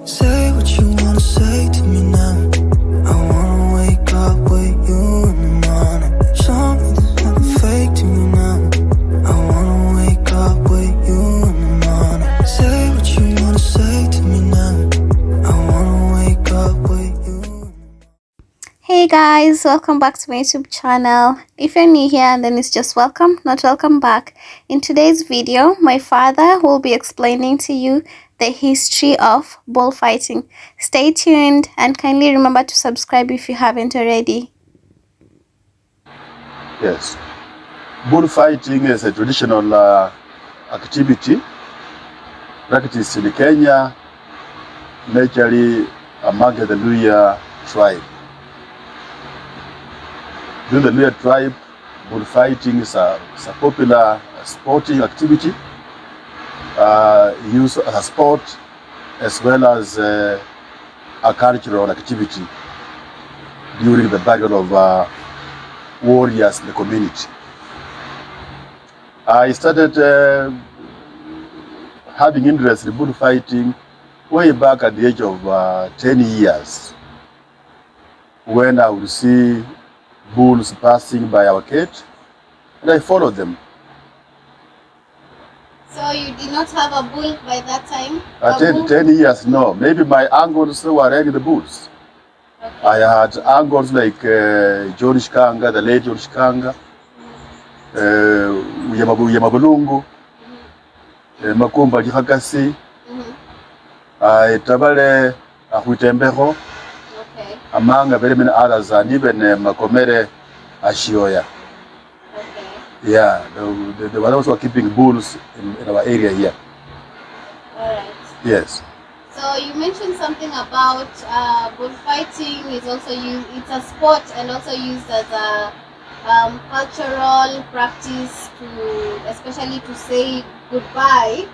Say what you wanna say to me now. I wanna wake up with you in the morning. Show me there's nothing fake to me now. I wanna wake up with you in the morning. Say what you wanna say to me now. I wanna wake up with you. Hey guys, welcome back to my YouTube channel. If you're new here, then it's just welcome, not welcome back. In today's video, my father will be explaining to you the history of bullfighting. Stay tuned and kindly remember to subscribe if you haven't already. Yes, bullfighting is a traditional activity practiced in Kenya, majorly among the Luhya tribe. Within the Luhya tribe, bullfighting is a popular sporting activity used as a sport as well as a cultural activity during the battle of warriors in the community. I started having interest in bullfighting way back at the age of 10 years when I would see bulls passing by our gate and I followed them. So you did not have a bull by that time? 10 years, no. Maybe my uncles were riding the bulls. Okay. I had uncles like John Shikanga, the late John Shikanga, Uyamabulungu, Makumba Jihakasi, Tabale Ahuitembeho, among very many others, and even Makomere Ashioya. Okay. Yeah, they were also keeping bulls in our area here. All right. Yes. So you mentioned something about bullfighting is also used, it's a sport and also used as a cultural practice especially to say goodbye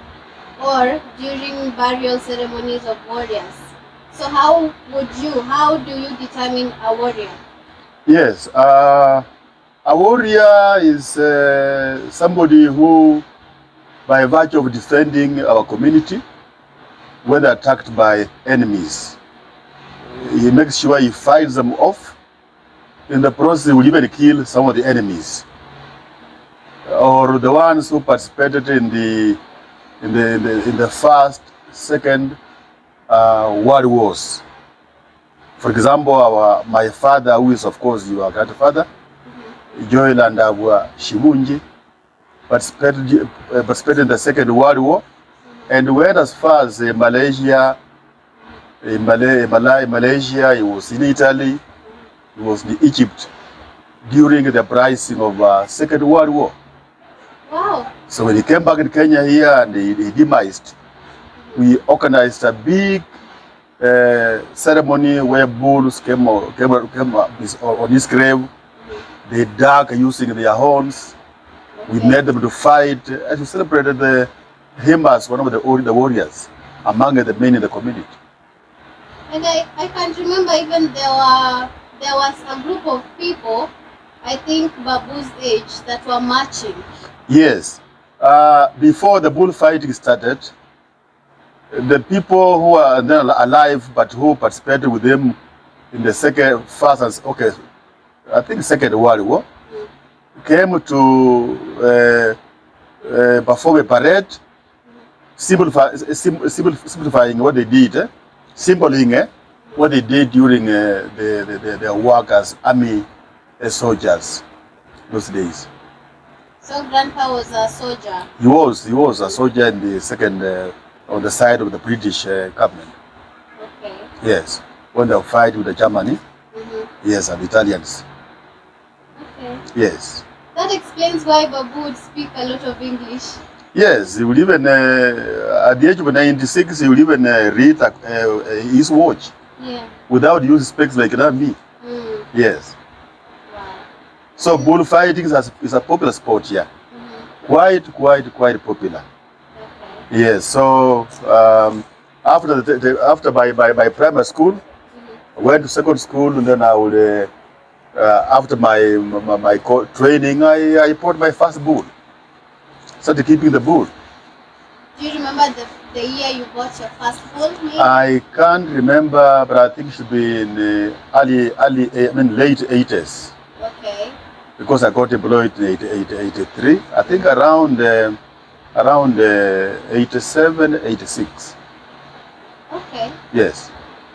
or during burial ceremonies of warriors. So how do you determine a warrior? Yes, a warrior is somebody who, by virtue of defending our community, when attacked by enemies, he makes sure he fights them off. In the process, he will even kill some of the enemies, or the ones who participated in the first, second world wars. For example, my father, who is of course your grandfather, Joel and Shibunji, participated in the Second World War. And went as far as Malaysia. In Malaysia, he was in Italy, he was in Egypt during the uprising of Second World War. Wow! So when he came back in Kenya here and he demised, we organized a big ceremony where bulls came on his grave. They dug using their horns. We made them to fight, and we celebrated him as one of the warriors among the men in the community. And I can remember even there was a group of people, I think Babu's age, that were marching. Yes. Before the bullfighting started, the people who are then alive but who participated with them in the Second World War came to perform a parade, simplifying what they did, symboling what they did during their work as army soldiers those days. So Grandpa was a soldier? He was a soldier in the second, on the side of the British government. Okay. Yes, when they fight with the Germany, yes, and the Italians. Okay. Yes. That explains why Babu would speak a lot of English. Yes, he would even, at the age of 96, he would even read his watch. Yeah. Without using specs like that, me. Yes. Wow. So bullfighting is a popular sport here. Quite popular. Okay. Yes. So after my primary school, I went to secondary school, and then I would after my training, I bought my first bull. Started keeping the bull. Do you remember the year you bought your first bull? Maybe? I can't remember, but I think it should be in late 80s. Okay. Because I got employed in 83. I think around 87, 86. Okay. Yes.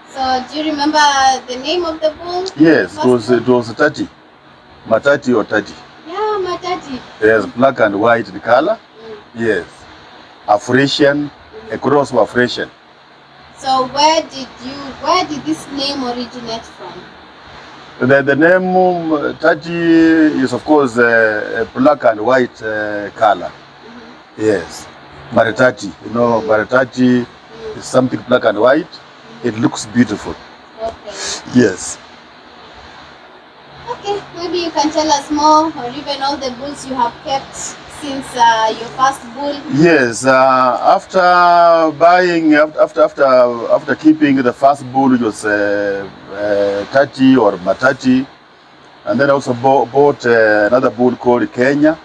So do you remember the name of the bull? Yes, it was Tati. Matati or Tati. Yeah, Matati. Yes, black and white in color. Yes. A Frisian, a cross of a Frisian. So where did this name originate from? The name Tati is of course a black and white color. Yes. Maritati, Maritati is something black and white. It looks beautiful. Okay. Yes. Okay, maybe you can tell us more, or even all the bulls you have kept since your first bull. Yes. After keeping the first bull, which was Tati or Matati, and then I also bought another bull called Kenya.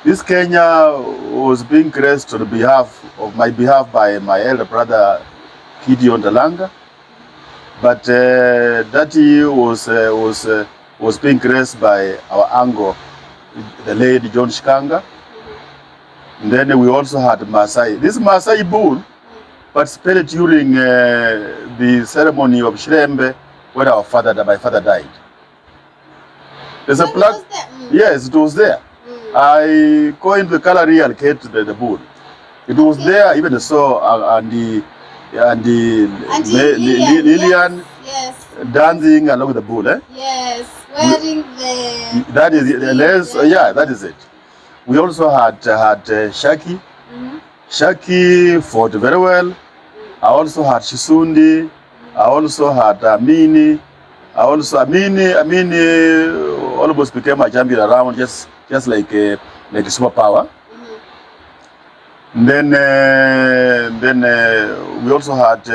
This Kenya was being raised on my behalf by my elder brother Gideon Dalanga, but Tati was being raised by our uncle, the late John Shikanga. And then we also had Maasai. This Maasai bull participated during the ceremony of Shirembe when my father died. There's a plaque. Yes, it was there. I coined the color reallocated the bull. It was there, even so, and Lillian yes, dancing along with the bull. Yes, wearing the. That is it. That is it. We also had Shaki. Shaki fought very well. I also had Shisundi. I also had Amini. Amini almost became a champion around, just like a Superpower. Then we also had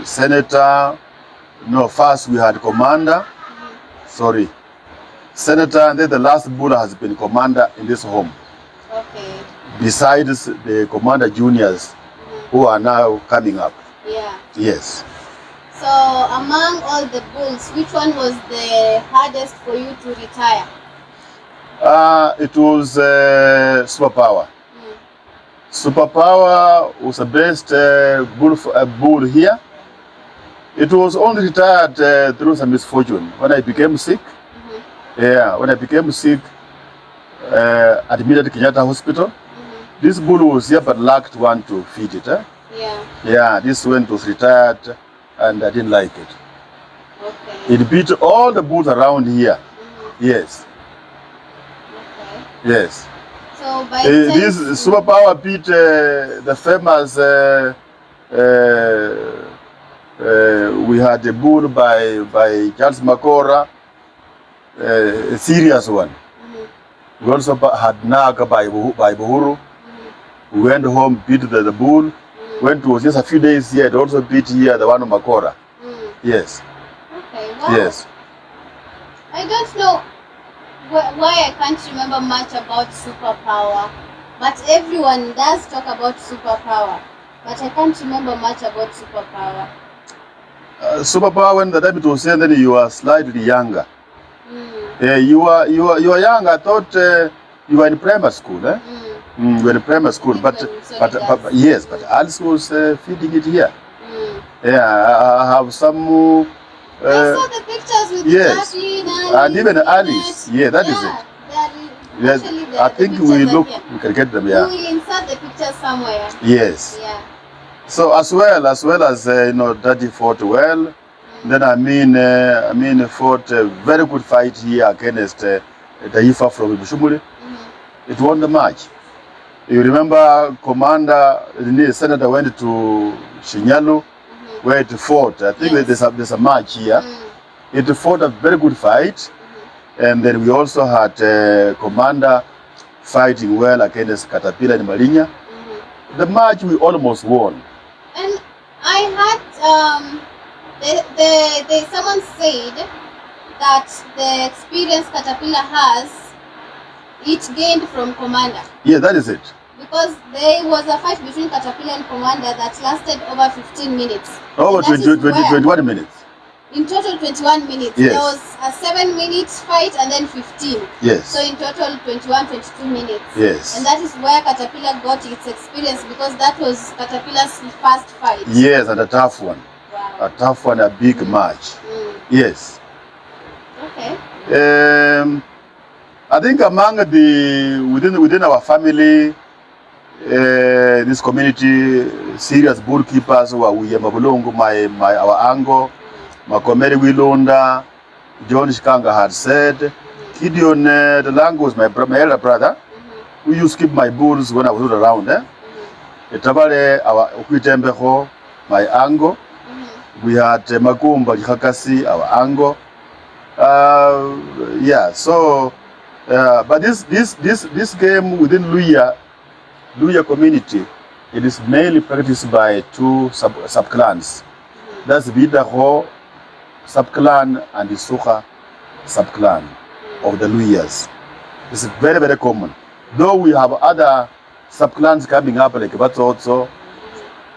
Senator. No, first we had Commander. Sorry, Senator, and then the last bull has been Commander in this home. Okay. Besides the Commander juniors, who are now coming up. Yeah. Yes. So among all the bulls, which one was the hardest for you to retire? It was Superpower. Superpower was the best bull here. It was only retired through some misfortune. When I became sick, admitted at Kenyatta Hospital. This bull was here but lacked one to feed it. Yeah, this one was retired and I didn't like it. Okay. It beat all the bulls around here. Yes. Okay. Yes. So by this Superpower beat the famous we had a bull by Charles Makora, a serious one. We also had Naga by Buhuru. We went home, beat the bull. Went to just a few days here, it also beat here the one of Makora. Yes. Okay, wow. Yes. I don't know why I can't remember much about Superpower, but everyone does talk about Superpower, but I can't remember much about Superpower. Superpower, when the time it was said, then you are slightly younger. You are young. I thought you were in primary school. You were in primary school, but yes, but Alice was feeding it here. Yeah, I have some. I saw the pictures with Jacqueline and even Alice. Yeah, that is it. Yes, I think we can get them. Yeah. We will insert the pictures somewhere. Yes. Yeah. So as well as Daddy fought well. Then I fought a very good fight here against Taifa from Bushumuli. It won the match. You remember, the Senator went to Shinyalu, where it fought. I think there's a match here. It fought a very good fight, and then we also had Commander fighting well against Caterpillar in Marinya. The match we almost won. And I had someone said that the experience Caterpillar has, it gained from Commander. Yeah, that is it. Because there was a fight between Caterpillar and Commander that lasted over 15 minutes. Over 21 minutes. In total 21 minutes. Yes. There was a 7-minute fight and then 15. Yes. So in total 21, 22 minutes. Yes. And that is where Caterpillar got its experience, because that was Caterpillar's first fight. Yes, and a tough one. Wow. A tough one, a big match. Yes. Okay. I think among the within our family, this community, serious bullkeepers who are Mabulungu, our uncle, Makomeri Wilunda, John Shikanga had said, Gideon the Lango was my elder brother, who used to keep my bulls when I was not around. Etabale, our Okwitembeho, my uncle. We had Makumba Jikakasi, our uncle. Yeah, so, but this game within Luya community, it is mainly practiced by two sub-clans. That's Vidaho sub-clan and the Suha sub-clan of the Luyas. It's very, very common. Though we have other sub-clans coming up like Batsotso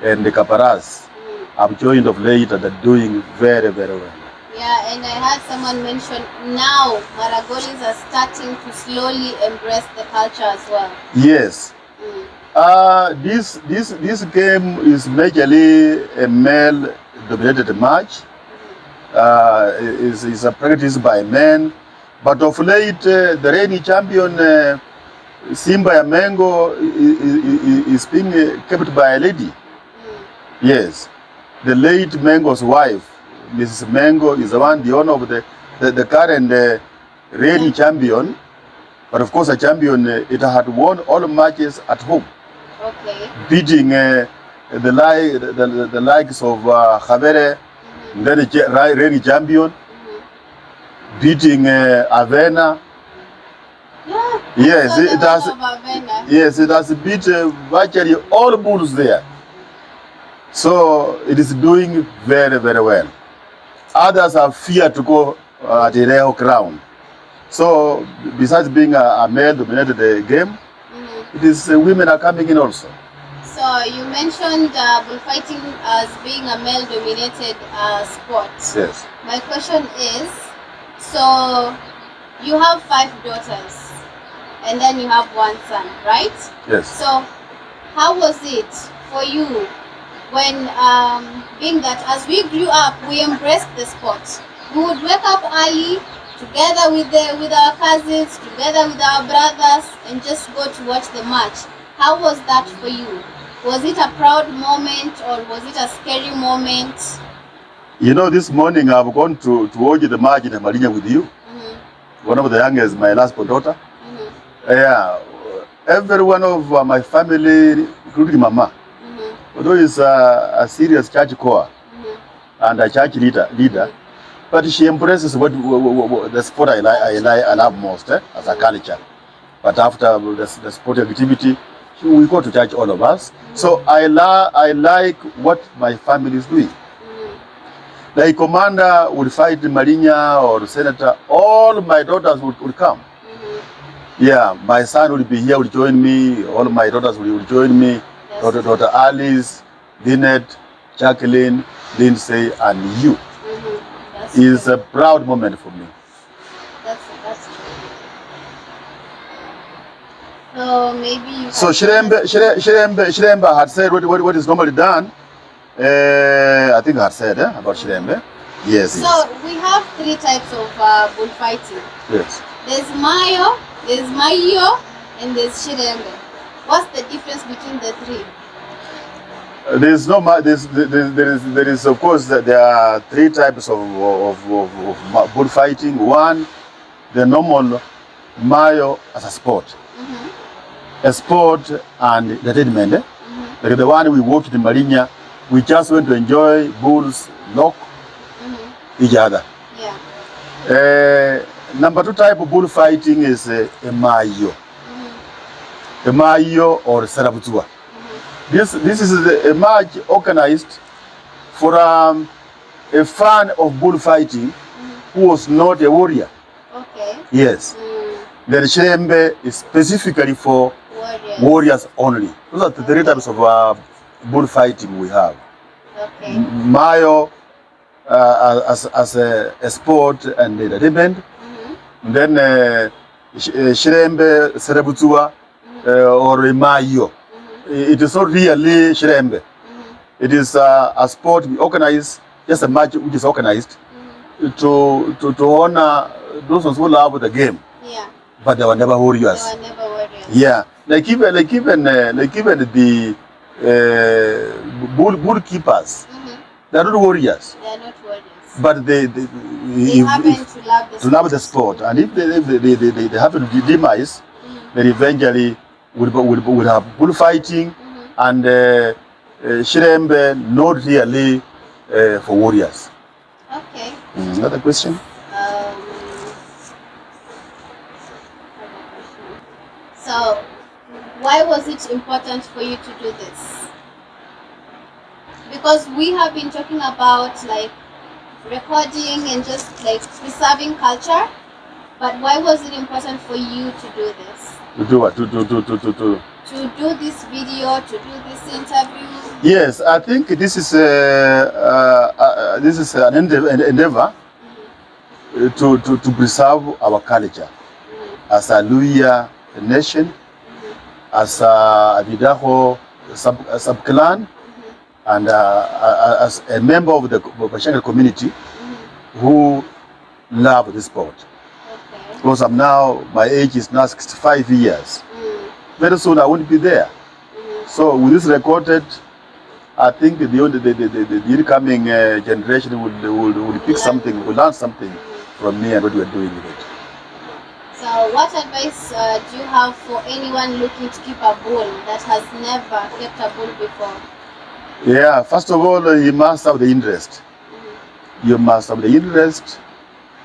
and the Kaparas have joined of late and are doing very, very well. Yeah, and I heard someone mention now Maragolis are starting to slowly embrace the culture as well. Yes. This game is majorly a male-dominated match. Is a practice by men, but of late the reigning champion Simba Mango is being kept by a lady. Yes, the late Mango's wife, Mrs. Mango, is the owner of the current reigning champion. But of course, a champion, it had won all matches at home. Okay. Beating the likes of Javere, then the reigning champion, beating Avena. Yeah. Yes, it has. Avena. Yes, it has beat virtually all bulls there. So it is doing very, very well. Others are feared to go at the Reo crown. So besides being a male-dominated game, it is women are coming in also. So you mentioned bullfighting as being a male-dominated sport. Yes. My question is, so you have 5 daughters and then you have 1 son, right? Yes. So how was it for you when, being that as we grew up, we embraced the sport? We would wake up early together with our cousins, together with our brothers, and just go to watch the match. How was that for you? Was it a proud moment or was it a scary moment? You know, this morning I've gone to watch the match in Marinya with you. One of the youngest, my last daughter. Yeah, every one of my family, including Mama, although he's a serious church choir and a church leader, but she embraces what the sport I love most as a culture. But after the sport activity, we go to church, all of us. So I like what my family is doing. Like commander would fight Marinya or senator, all my daughters would come. Yeah, my son will be here, will join me. All my daughters will join me. Daughter Alice, Lynette, Jacqueline, Lindsay, and you. Is a proud moment for me. That's true. So maybe you. So Shirembe had said what is normally done. I think I had said about Shirembe. Yes. So we have 3 types of bullfighting. Yes. There's Mayo, there's Mayo, and there's Shirembe. What's the difference between the 3? There is of course there are 3 types of bullfighting. One, the normal Mayo as a sport. A sport and entertainment. Like the one we watched in Marinya, we just went to enjoy bulls knock each other. Yeah. Number 2 type of bullfighting is a Mayo. A Mayo or Sarabutua. This is a match organized for a fan of bullfighting who was not a warrior. Okay. Yes. The Shirembe is specifically for Warriors only. Those are the three types of bullfighting we have. Okay. Mayo as a sport and entertainment. Then Shirembe Serebutua or Mayo. It is not really Shirembe. It is a sport we organize, just a match which is organized to honor those who love the game. Yeah. But they were never warriors. They were never warriors. Yeah, like even the bull keepers, they are not warriors. They are not warriors. But they happen to love the sport, and if they happen to demise, then eventually would have bullfighting and Shirembe not really for warriors. Okay. Another question? So, why was it important for you to do this? Because we have been talking about like recording and just like preserving culture, but why was it important for you to do this? To do what? To do this video, to do this interview. Yes, I think this is an endeavor to preserve our culture as a Luya nation, as a Vidaho sub-clan, and as a member of the Bashanga community who love this sport. Okay. Because my age is now 65 years. Very soon I won't be there. So with this recorded, I think the incoming generation will pick something, will learn something from me and what we are doing with it. So what advice do you have for anyone looking to keep a bull that has never kept a bull before? Yeah, first of all, you must have the interest. You must have the interest,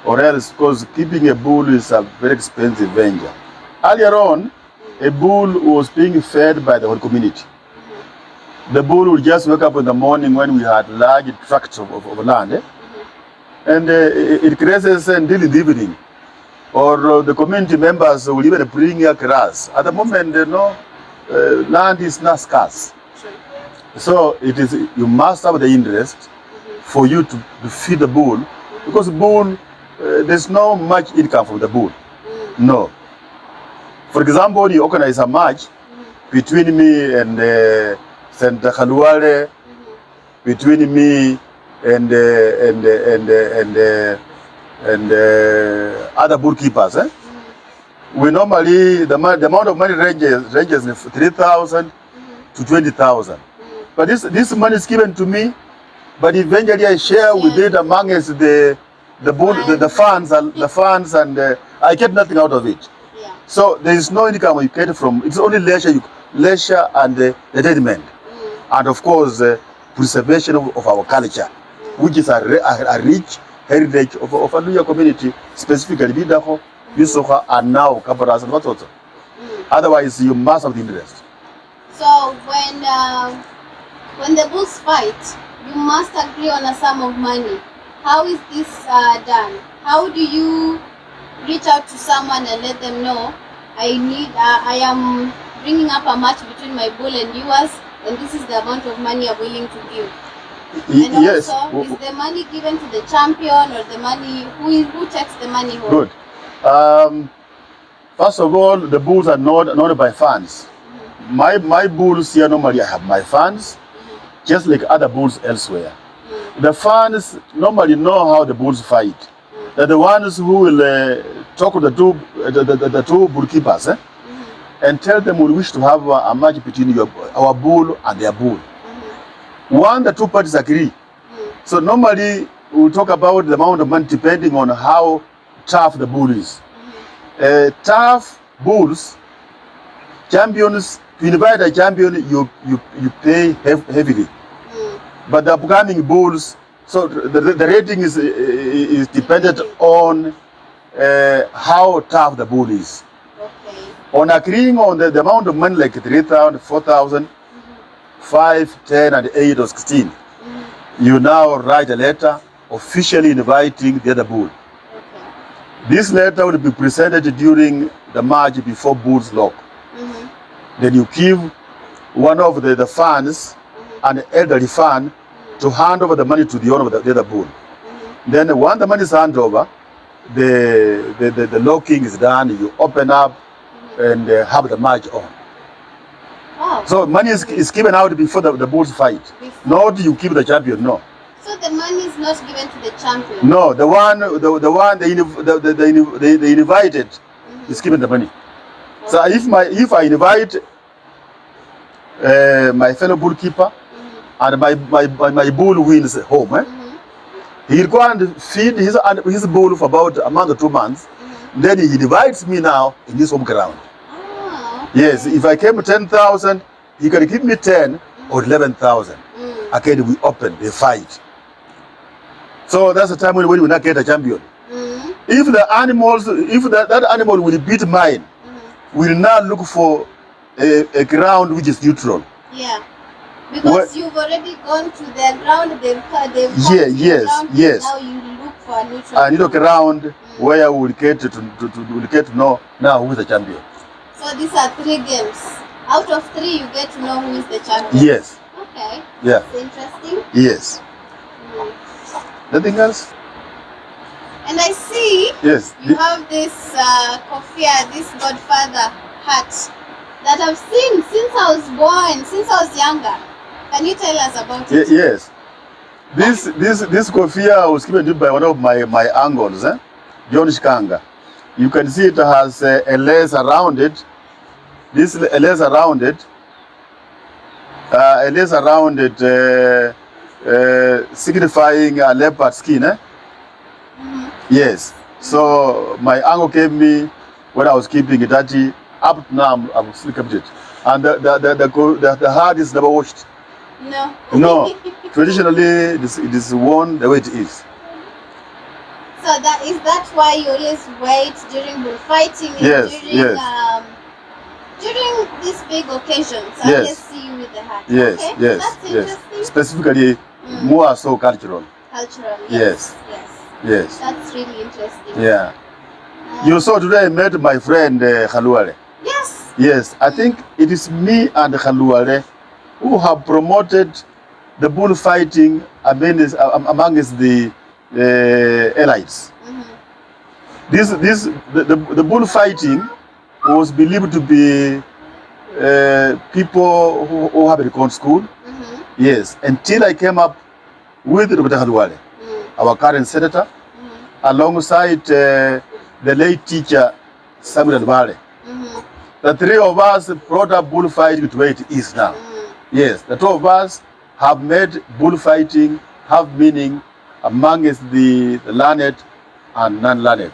or else, because keeping a bull is a very expensive venture. Earlier on, a bull was being fed by the whole community. The bull would just wake up in the morning when we had large tracts of land, and it grazes until in the evening. Or the community members will even bring a grass. At the moment, land is not scarce. So you must have the interest for you to feed the bull, because bull, there's no much income from the bull. No. For example, you organize a match between me and Santa Khaluale, between me and other bull keepers. We normally, the amount of money ranges 3,000 to 20,000. But this money is given to me, but eventually I share with it amongst the funds, and I get nothing out of it. Yeah. So there is no income you get from. It's only leisure and entertainment, and of course preservation of our culture, which is a rich heritage of a Luya community, specifically Bidaho, Yusoka, and now Kabaras and Watoto. Otherwise, you must have the interest. So when the bulls fight, you must agree on a sum of money. How is this done? How do you reach out to someone and let them know, I am bringing up a match between my bull and yours, and this is the amount of money I'm willing to give? And Yes. also, is the money given to the champion, or the money, who takes the money home? Good. First of all, the bulls are not by fans. My bulls here, normally I have my fans, just like other bulls elsewhere. The fans normally know how the bulls fight. They're the ones who will talk to the two bull keepers and tell them we wish to have a match between our bull and their bull. The two parties agree. So normally we talk about the amount of money depending on how tough the bull is. Tough bulls, champions, to invite a champion, you pay heavily. But the upcoming bulls, so the rating is dependent on how tough the bull is. Okay. On agreeing on the amount of money, like 3,000, 4,000, 5, 10, and 8 or 16, you now write a letter officially inviting the other bull. Okay. This letter will be presented during the match before Bulls Lock. Then you give one of the fans, an elderly fan, to hand over the money to the owner of the other bull. Then when the money is handed over, the locking is done, you open up and have the match on. Wow. So money is given out before the bulls fight. Not you give the champion, no. So the money is not given to the champion? No, the one they invited is given the money. So if I invite my fellow bullkeeper and my bull wins home, he'll go and feed his bull for about a month or 2 months. Then he divides me now in his home ground. Okay. Yes, if I came 10,000, he can give me 10 or 11,000. Again, we open, they fight. So that's the time when we will not get a champion. If the animals, if that animal will beat mine, we'll now look for a ground which is neutral. Yeah. Because you've already gone to the ground, they've yes. Now you look for a neutral I need a ground where we will get to know now who is the champion. So these are 3 games. Out of 3, you get to know who is the champion. Yes. Okay. Yeah. That's interesting. Yes. Nothing else? And I see you have this kofia, this Godfather hat that I've seen since I was born, since I was younger. Can you tell us about it? Yes. This kofia was given to me by one of my uncles, John Shikanga. You can see it has a lace around it. This a lace around it. Signifying a leopard skin. Yes. So my uncle gave me when I was keeping it. Up to now, I've still kept it. And the hat is never washed. No. No. Traditionally, it is worn the way it is. So is that why you always wait during bullfighting? Yes. During these big occasions, I always see you with the hat. Yes. Okay. Yes. That's interesting. Specifically, more so cultural. Cultural. Yes. Yes. That's really interesting. Yeah. You saw today I met my friend Khaluale. Yes. Yes. I think it is me and Khaluale who have promoted the bullfighting amongst the elites. The bullfighting was believed to be people who have gone to school. Yes. Until I came up with Dr. Khaluale, our current senator, alongside the late teacher Samuel Vale. The 3 of us brought up bullfighting to where it is now. Yes, the 2 of us have made bullfighting have meaning amongst the learned and non-learned.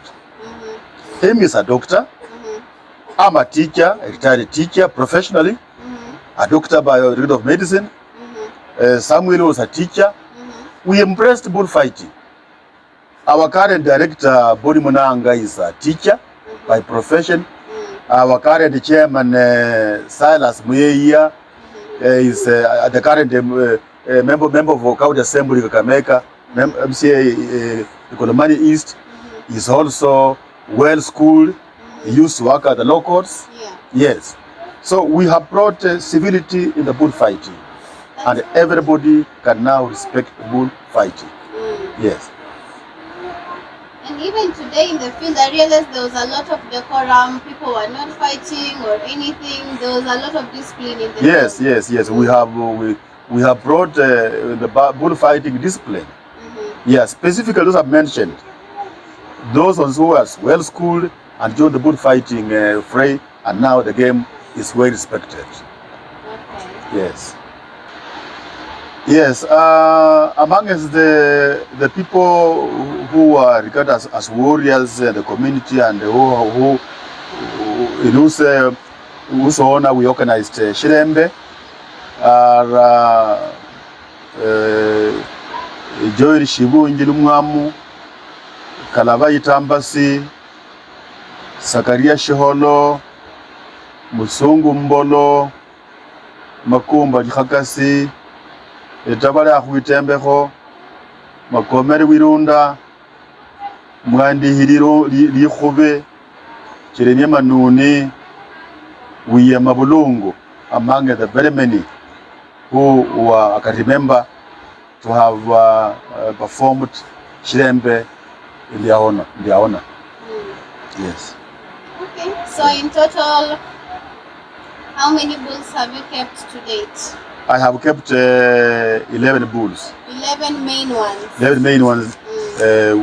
Him is a doctor. I'm a teacher, a retired teacher professionally, a doctor by the degree of medicine. Samuel was a teacher. We embraced bullfighting. Our current director, Bodi Munanga, is a teacher by profession. Our current chairman, Silas Muyeia, is the current member of County Assembly, Kakamega, MCA Ikolomani East. Is also well schooled. He used to work at the law courts. Yes. So we have brought civility in the bullfighting. And everybody can now respect bullfighting. Yes. And even today in the field, I realized there was a lot of decorum. People were not fighting or anything. There was a lot of discipline in the field. Yes. We have brought the bullfighting discipline. Yes, specifically those I've mentioned. Those ones who are well schooled and joined the bullfighting fray, and now the game is well respected. Okay. Yes, amongst the people who are regarded as warriors in the community and in whose honor we organized Shirembe are Joel Shibungi Lumwamu, Kalavayi Tambasi, Sakaria Shiholo, Musungu Mbolo, Makumba Jikakasi, Etabale Ahuitembeho, Makomere Wirunda, Mwandi Hiriro Likhube, Chirenya Manuni, we are Mabulungu among the very many who I can remember to have performed Shirembe in their honor. Yes. Okay. So in total, how many bulls have you kept to date? I have kept 11 bulls. 11 main ones. 11 main ones,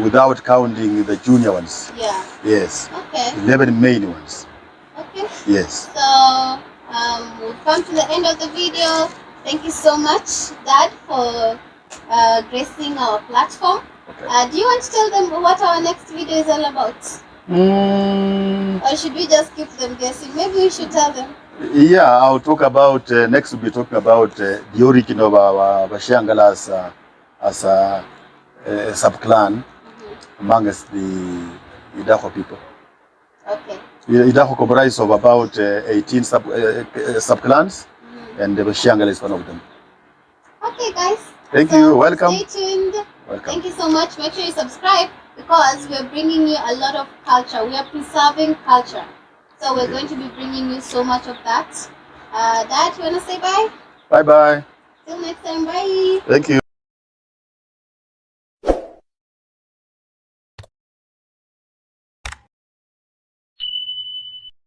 without counting the junior ones. Yeah. Yes. Okay. 11 main ones. Okay. Yes. So we've come to the end of the video. Thank you so much, Dad, for gracing our platform. Okay. Do you want to tell them what our next video is all about? Or should we just keep them guessing? Maybe we should tell them. Yeah, I'll talk about, next we'll be talking about the origin of our Bashangala as a sub-clan amongst the Idaho people. Okay. Idaho comprises of about 18 sub-clans, and the Bashangala is one of them. Okay, guys. Thank you. Welcome. Stay tuned. Welcome. Thank you so much. Make sure you subscribe because we're bringing you a lot of culture. We are preserving culture. So we're going to be bringing you so much of that. Dad, you want to say bye? Bye-bye. Till next time. Bye. Thank you.